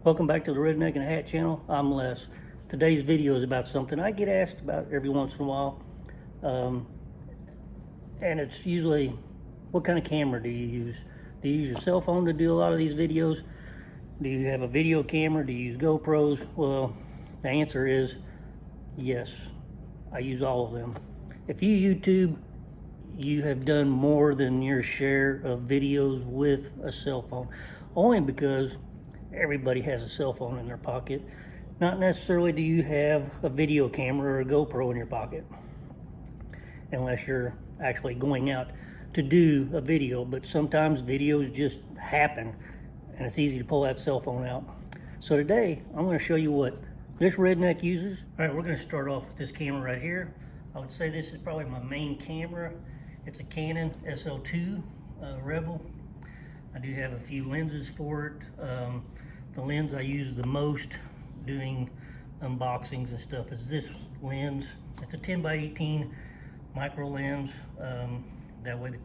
Welcome back to the Redneck and Hat channel. I'm Les. Today's video is about something I get asked about every once in a while. And it's usually, what kind of camera do you use? Do you use your cell phone to do a lot of these videos? Do you have a video camera? Do you use GoPros? Well, the answer is yes. I use all of them. If you YouTube, you have done more than your share of videos with a cell phone. Only because everybody has a cell phone in their pocket. Not necessarily do you have a video camera or a GoPro in your pocket, unless you're actually going out to do a video. But sometimes videos just happen and it's easy to pull that cell phone out. So today I'm going to show you what this Redneck uses. All right, we're going to start off with this camera right here. I would say this is probably my main camera. It's a Canon Sl2 Rebel. I do have a few lenses for it. The lens I use the most doing unboxings and stuff is this lens. It's a 10x18 micro lens. That way the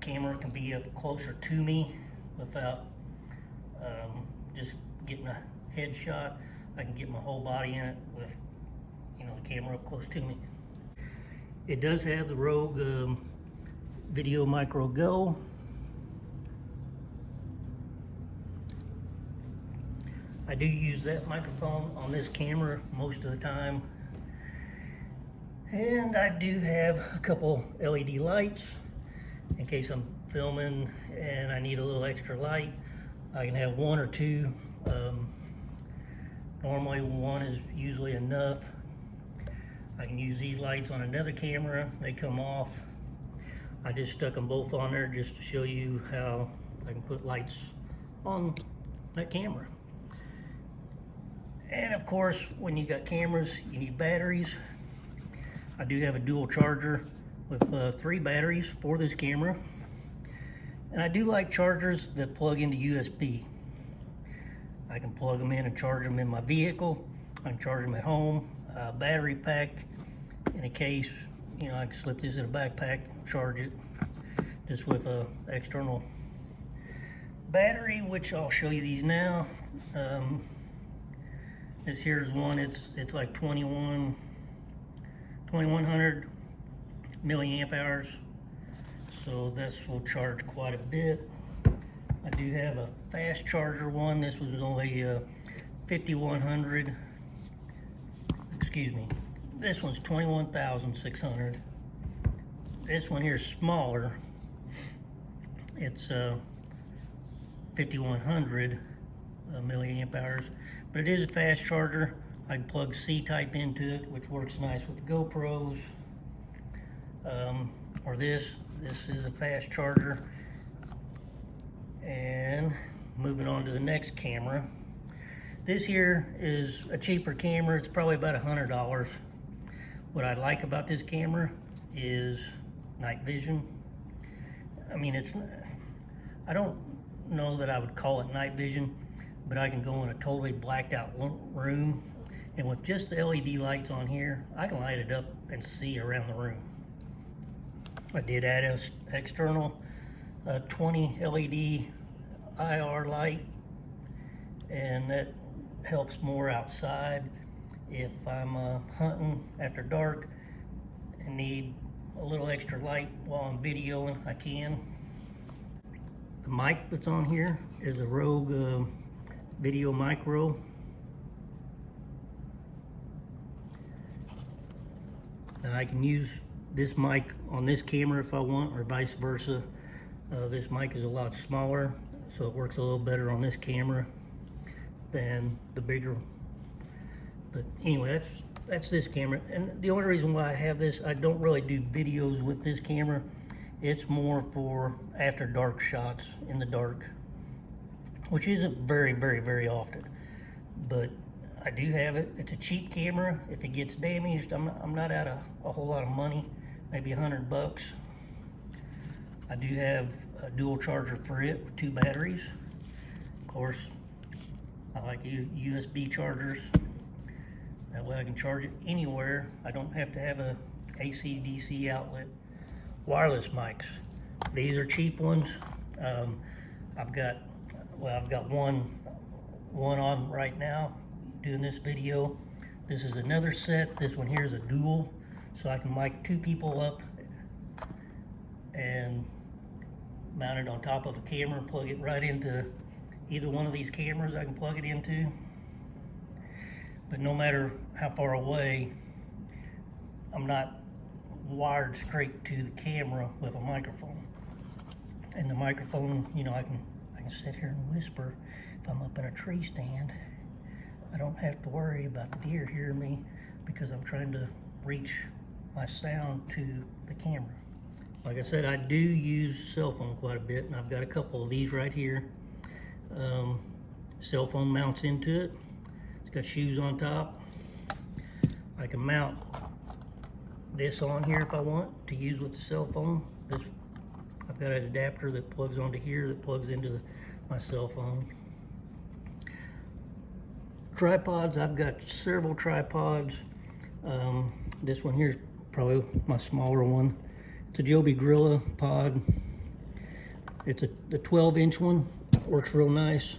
camera can be up closer to me without just getting a headshot. I can get my whole body in it with, the camera up close to me. It does have the Rogue Video Micro Go. I do use that microphone on this camera most of the time. And I do have a couple LED lights in case I'm filming and I need a little extra light. I can have one or two. Normally one is usually enough. I can use these lights on another camera. They come off. I just stuck them both on there just to show you how I can put lights on that camera. And of course, when you got cameras, you need batteries. I do have a dual charger with 3 batteries for this camera. And I do like chargers that plug into USB. I can plug them in and charge them in my vehicle. I can charge them at home. Battery pack in a case, I can slip this in a backpack, charge it just with a external battery, which I'll show you these now. This here is one, it's like 2100 milliamp hours. So this will charge quite a bit. I do have a fast charger one. This was only 5100. Excuse me. This one's 21,600. This one here is smaller. It's 5100 milliamp hours. But it is a fast charger. I can plug C-type into it, which works nice with the GoPros. Or this is a fast charger. And moving on to the next camera. This here is a cheaper camera. It's probably about $100. What I like about this camera is night vision. I mean, I don't know that I would call it night vision, but I can go in a totally blacked out room, and with just the LED lights on here, I can light it up and see around the room. I did add an external 20 LED IR light, and that helps more outside. If I'm hunting after dark and need a little extra light while I'm videoing, I can. The mic that's on here is a Rogue Video Micro. And I can use this mic on this camera if I want, or vice versa. This mic is a lot smaller, so it works a little better on this camera than the bigger. But anyway, that's this camera. And the only reason why I have this, I don't really do videos with this camera. It's more for after dark shots in the dark, which isn't very, very, very often. But I do have it. It's a cheap camera. If it gets damaged, I'm not out of a whole lot of money, maybe $100. I do have a dual charger for it with 2 batteries. Of course, I like USB chargers. That way I can charge it anywhere. I don't have to have a AC/DC outlet. Wireless mics. These are cheap ones. I've got one one on right now doing this video. This is another set. This one here is a dual, so I can mic 2 people up and mount it on top of a camera, plug it right into either one of these cameras I can plug it into. But no matter how far away, I'm not wired straight to the camera with a microphone. And the microphone, you know, I can sit here and whisper if I'm up in a tree stand. I don't have to worry about the deer hearing me because I'm trying to reach my sound to the camera. Like I said, I do use cell phone quite a bit, and I've got a couple of these right here. Cell phone mounts into it. It's got shoes on top. I can mount this on here if I want to use with the cell phone. I've got an adapter that plugs onto here that plugs into my cell phone. Tripods, I've got several tripods. This one here is probably my smaller one. It's a Joby Gorilla pod. It's the 12-inch one. Works real nice.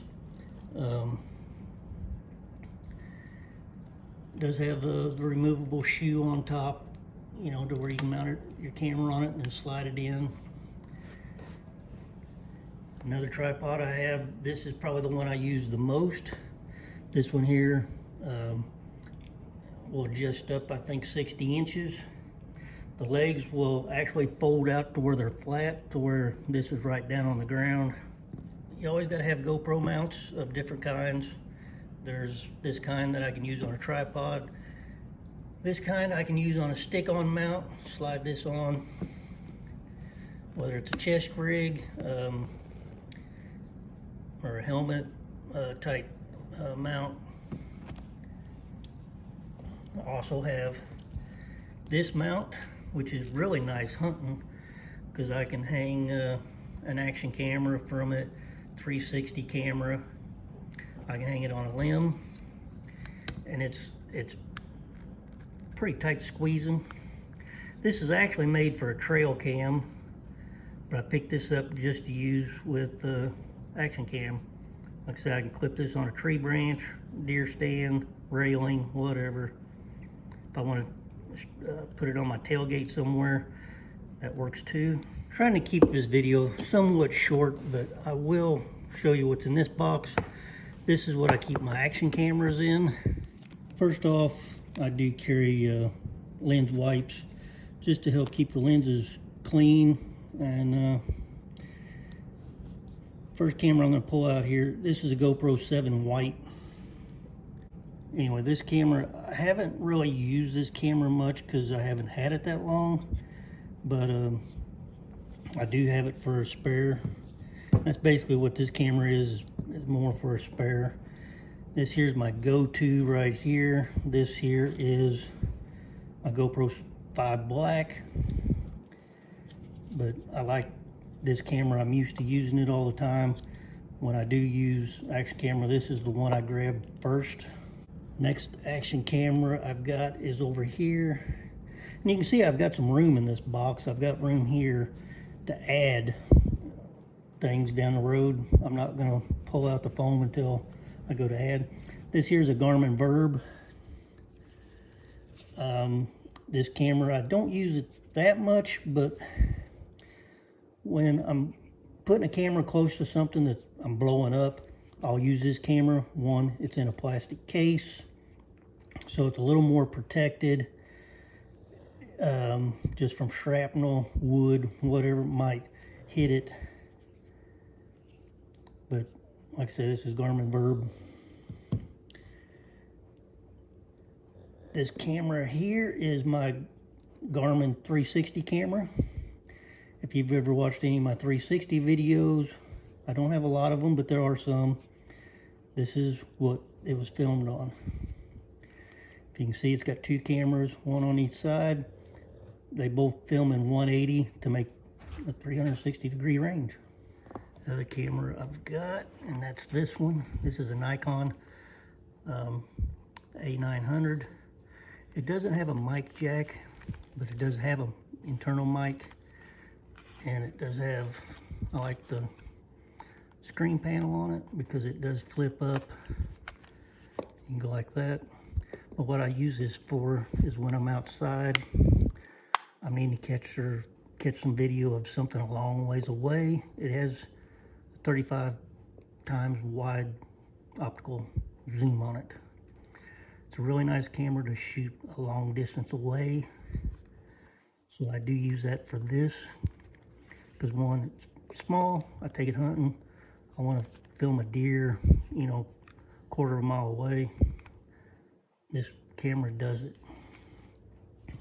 Does have the removable shoe on top, you know, to where you can mount your camera on it and then slide it in. Another tripod I have, this is probably the one I use the most. This one here will adjust up, I think, 60 inches. The legs will actually fold out to where they're flat, to where this is right down on the ground. You always got to have GoPro mounts of different kinds. There's this kind that I can use on a tripod. This kind I can use on a stick-on mount. Slide this on, whether it's a chest rig or a helmet type mount. I also have this mount, which is really nice hunting because I can hang an action camera from it, 360 camera. I can hang it on a limb, and it's pretty tight squeezing. This is actually made for a trail cam, but I picked this up just to use with the action cam. Like I said, I can clip this on a tree branch, deer stand, railing, whatever. If I want to put it on my tailgate somewhere, that works too. I'm trying to keep this video somewhat short, but I will show you what's in this box. This is what I keep my action cameras in. First off, I do carry lens wipes just to help keep the lenses clean. And first camera I'm going to pull out here, this is a GoPro 7 White. Anyway, this camera, I haven't really used this camera much because I haven't had it that long, but I do have it for a spare. That's basically what this camera is more for a spare. This here's my go-to right here. This here is my GoPro 5 Black, but I like this camera. I'm used to using it all the time. When I do use action camera, this is the one I grab first. Next action camera I've got is over here. And you can see I've got some room in this box. I've got room here to add things down the road. I'm not gonna pull out the foam until I go to add. This here's a Garmin Virb. This camera, I don't use it that much, but when I'm putting a camera close to something that I'm blowing up, I'll use this camera. One, it's in a plastic case, so it's a little more protected, just from shrapnel, wood, whatever might hit it. But like I said, this is Garmin Virb. This camera here is my Garmin 360 camera. If you've ever watched any of my 360 videos, I don't have a lot of them, but there are some. This is what it was filmed on. If you can see, it's got 2 cameras, one on each side. They both film in 180 to make a 360-degree range. Another camera I've got, and that's this one. This is a Nikon A900. It doesn't have a mic jack, but it does have an internal mic, and it does have, I like the screen panel on it because it does flip up. You can go like that. But what I use this for is when I'm outside, I need to catch some video of something a long ways away. It has 35 times wide optical zoom on it. It's a really nice camera to shoot a long distance away. So I do use that for this because one, it's small, I take it hunting. I want to film a deer, you know, quarter of a mile away. This camera does it.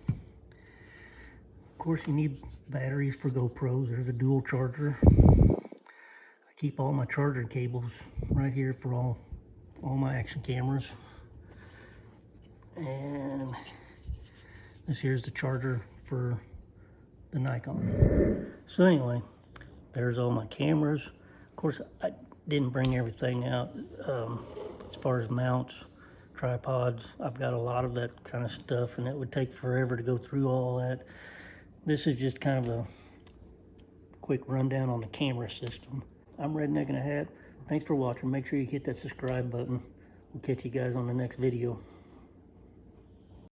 Of course, you need batteries for GoPros. There's a dual charger. I keep all my charger cables right here for all my action cameras. And this here's the charger for the Nikon. So anyway, there's all my cameras. Of course, I didn't bring everything out as far as mounts, tripods. I've got a lot of that kind of stuff, and it would take forever to go through all that. This is just kind of a quick rundown on the camera system. I'm Redneck in a Hat. Thanks for watching. Make sure you hit that subscribe button. We'll catch you guys on the next video.